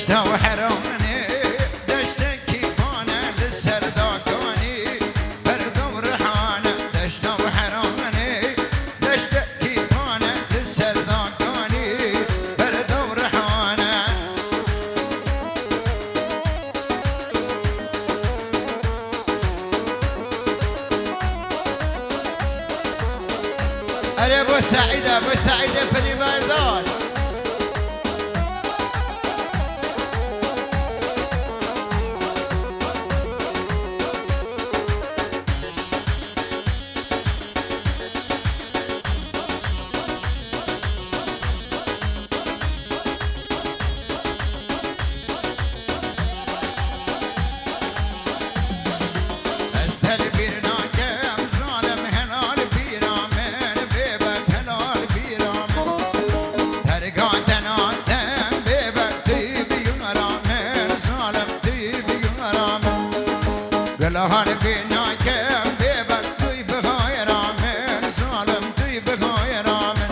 دشتا وحرامني دشتا كيفانا للسرداكاني برد ورحانا دشتا وحرامني دشتا كيفانا للسرداكاني برد ورحانا أري أبو سعيدة أبو سعيدة في الإبادات هان بينا كم بيبك توي بغاي رامن ظالم توي بغاي رامن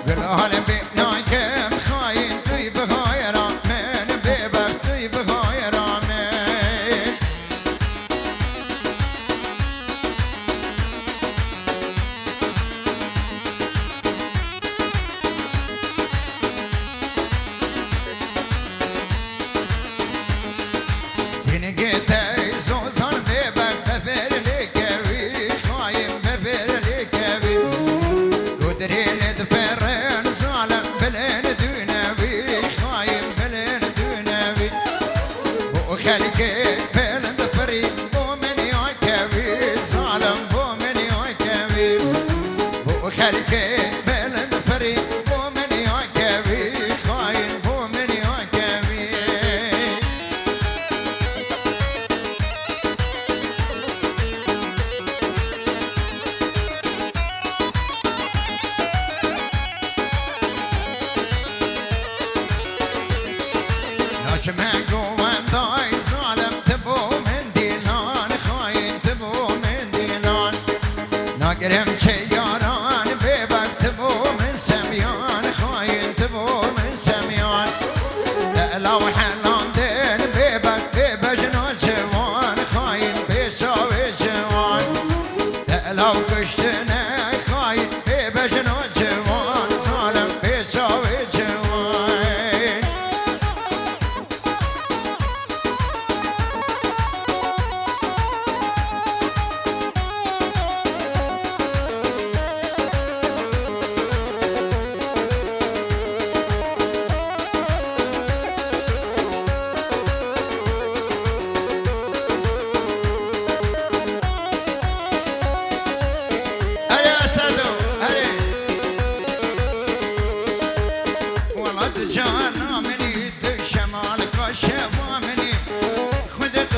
قل هان بينا كم خاين توي بغاي رامن بيبك توي بغاي رامن زينقيته ناقرم شياران بيبك تبو من سميان خاين تبو من سميان لا وحلان دين بيبك بيبجنون جوان خاين بيساوي جوان لا وقشتنا خاين بيبجنون جوان ظالم بيساوي جوان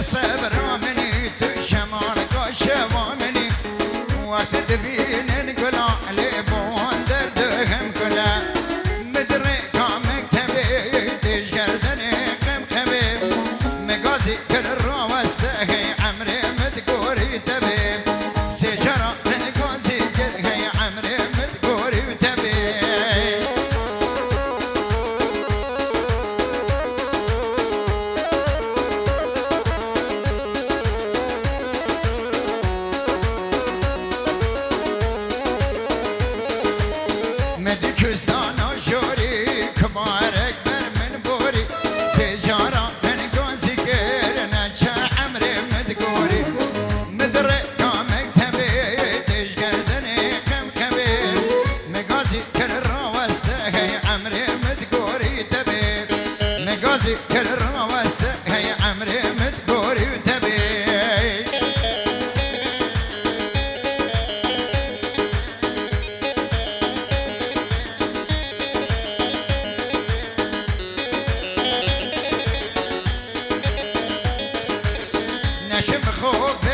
صبر مني تشمالك وشوامني وقت تبين نقول علي بون دردهم كلا مدري كامك تبي تشقردني قم خبيب مقازي كل الروستهي عمري متقوري تبي سجرة مقازي كل هي عمري متقوري تبي كستانا جوري كبار اكبر من بوري سجارة من قوزي كيرنا شا عمري مدقوري مدري قامك تبي تشقردني كم كبير مقازي كل روسته عمري مدقوري تبي مقازي كل روسته عمري مدقوري تبي نشم خوف